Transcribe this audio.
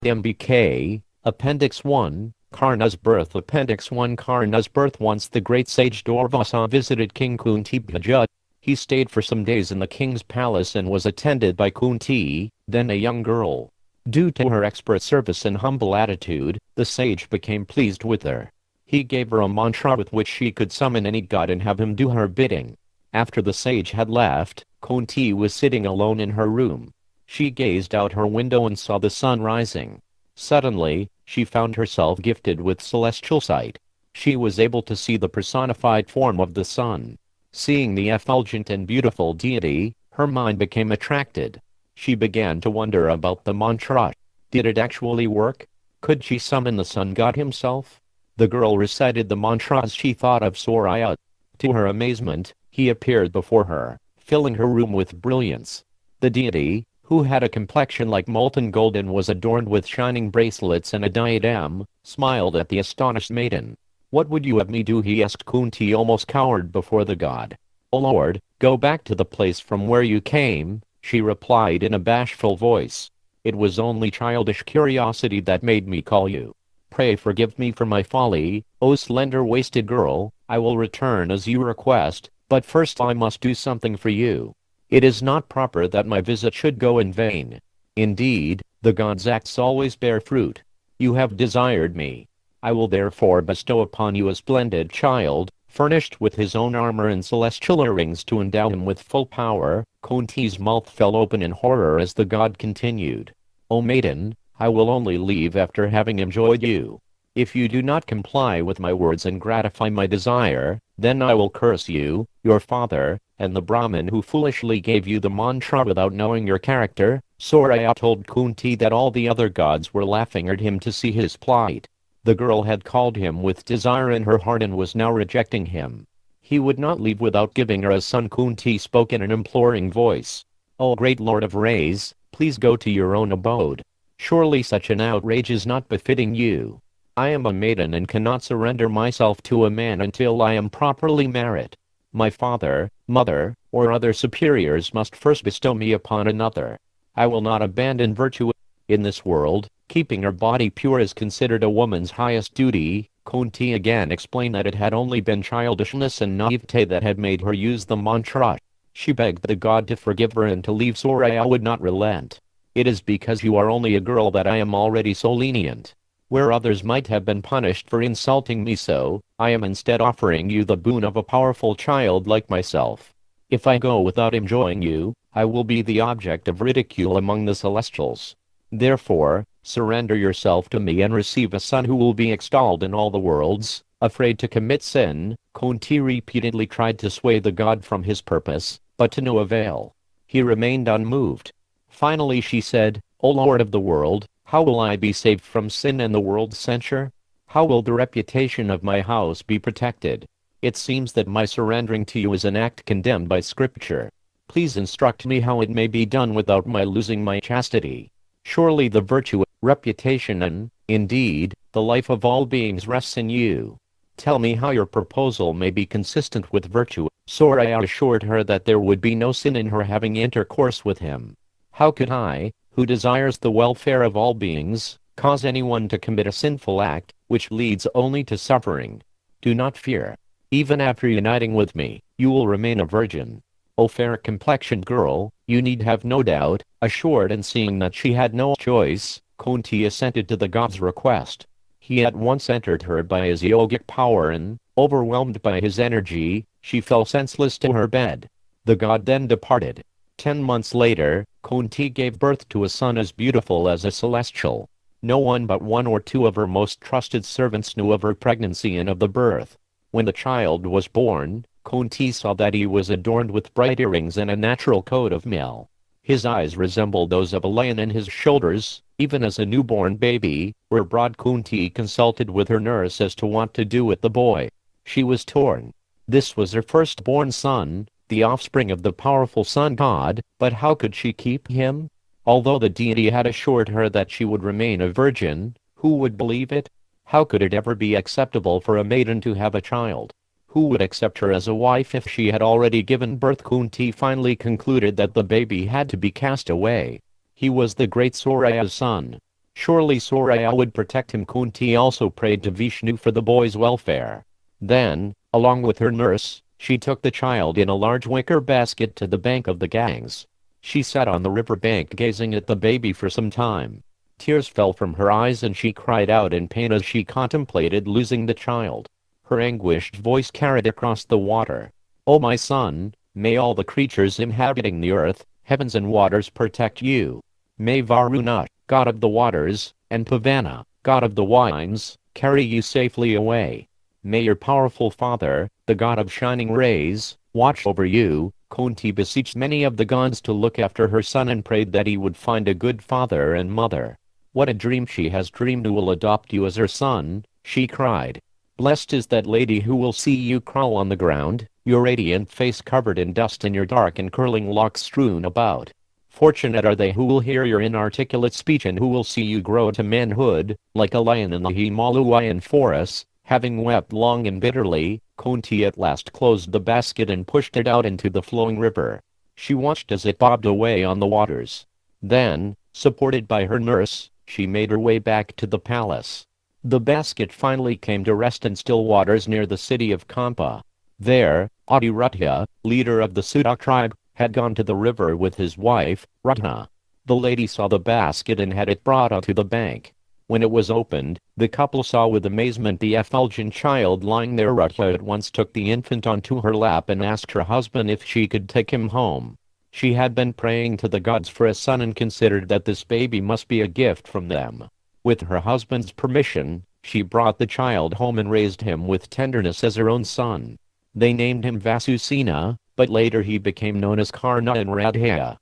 MBK, Appendix 1, Karna's birth. Appendix 1, Karna's birth. Once the great sage Durvasa visited King Kunti Bhaja. He stayed for some days in the king's palace and was attended by Kunti, then a young girl. Due to her expert service and humble attitude, the sage became pleased with her. He gave her a mantra with which she could summon any god and have him do her bidding. After the sage had left, Kunti was sitting alone in her room. She gazed out her window and saw the sun rising. Suddenly, she found herself gifted with celestial sight. She was able to see the personified form of the sun. Seeing the effulgent and beautiful deity, her mind became attracted. She began to wonder about the mantra. Did it actually work? Could she summon the sun god himself? The girl recited the mantra as she thought of Surya. To her amazement, he appeared before her, filling her room with brilliance. The deity, who had a complexion like molten gold and was adorned with shining bracelets and a diadem, smiled at the astonished maiden. "What would you have me do?" he asked. Kunti almost cowered before the god. "O Lord, go back to the place from where you came," she replied in a bashful voice. "It was only childish curiosity that made me call you. Pray forgive me for my folly, O slender-waisted girl. I will return as you request, but first I must do something for you. It is not proper that my visit should go in vain. Indeed, the gods' acts always bear fruit. You have desired me. I will therefore bestow upon you a splendid child, furnished with his own armor and celestial earrings to endow him with full power." Kunti's mouth fell open in horror as the god continued. "O maiden, I will only leave after having enjoyed you. If you do not comply with my words and gratify my desire, then I will curse you, your father, and the Brahmin who foolishly gave you the mantra without knowing your character." Surya told Kunti that all the other gods were laughing at him to see his plight. The girl had called him with desire in her heart and was now rejecting him. He would not leave without giving her a son. Kunti spoke in an imploring voice. "O great lord of rays, please go to your own abode. Surely such an outrage is not befitting you. I am a maiden and cannot surrender myself to a man until I am properly married. My father, mother, or other superiors must first bestow me upon another. I will not abandon virtue. In this world, keeping her body pure is considered a woman's highest duty." Kunti again explained that it had only been childishness and naivete that had made her use the mantra. She begged the god to forgive her and to leave. Surya would not relent. "It is because you are only a girl that I am already so lenient. Where others might have been punished for insulting me so, I am instead offering you the boon of a powerful child like myself. If I go without enjoying you, I will be the object of ridicule among the celestials. Therefore, surrender yourself to me and receive a son who will be extolled in all the worlds." Afraid to commit sin, Kunti repeatedly tried to sway the god from his purpose, but to no avail. He remained unmoved. Finally she said, "O Lord of the world, how will I be saved from sin and the world's censure? How will the reputation of my house be protected? It seems that my surrendering to you is an act condemned by Scripture. Please instruct me how it may be done without my losing my chastity. Surely the virtue, reputation and, indeed, the life of all beings rests in you. Tell me how your proposal may be consistent with virtue." Surya assured her that there would be no sin in her having intercourse with him. "How could I, who desires the welfare of all beings, cause anyone to commit a sinful act, which leads only to suffering? Do not fear. Even after uniting with me, you will remain a virgin. O fair-complexioned girl, you need have no doubt." Assured and seeing that she had no choice, Kunti assented to the god's request. He at once entered her by his yogic power and, overwhelmed by his energy, she fell senseless to her bed. The god then departed. 10 months later, Kunti gave birth to a son as beautiful as a celestial. No one but 1 or 2 of her most trusted servants knew of her pregnancy and of the birth. When the child was born, Kunti saw that he was adorned with bright earrings and a natural coat of mail. His eyes resembled those of a lion and his shoulders, even as a newborn baby, were broad. Kunti consulted with her nurse as to what to do with the boy. She was torn. This was her firstborn son, the offspring of the powerful sun god, but how could she keep him? Although the deity had assured her that she would remain a virgin, who would believe it? How could it ever be acceptable for a maiden to have a child? Who would accept her as a wife if she had already given birth? Kunti finally concluded that the baby had to be cast away. He was the great Surya's son. Surely Surya would protect him. Kunti also prayed to Vishnu for the boy's welfare. Then, along with her nurse, she took the child in a large wicker basket to the bank of the Ganges. She sat on the river bank gazing at the baby for some time. Tears fell from her eyes and she cried out in pain as she contemplated losing the child. Her anguished voice carried across the water. "O my son, may all the creatures inhabiting the earth, heavens and waters protect you. May Varuna, god of the waters, and Pavana, god of the winds, carry you safely away. May your powerful father, the god of shining rays, watch over you." Kunti beseeched many of the gods to look after her son and prayed that he would find a good father and mother. "What a dream she has dreamed! Who will adopt you as her son?" she cried. "Blessed is that lady who will see you crawl on the ground, your radiant face covered in dust and your dark and curling locks strewn about. Fortunate are they who will hear your inarticulate speech and who will see you grow to manhood, like a lion in the Himalayan forests." Having wept long and bitterly, Kunti at last closed the basket and pushed it out into the flowing river. She watched as it bobbed away on the waters. Then, supported by her nurse, she made her way back to the palace. The basket finally came to rest in still waters near the city of Kampa. There, Adiratya, leader of the Sudha tribe, had gone to the river with his wife, Ratna. The lady saw the basket and had it brought onto the bank. When it was opened, the couple saw with amazement the effulgent child lying there. Ratna at once took the infant onto her lap and asked her husband if she could take him home. She had been praying to the gods for a son and considered that this baby must be a gift from them. With her husband's permission, she brought the child home and raised him with tenderness as her own son. They named him Vasusena, but later he became known as Karna and Radheya.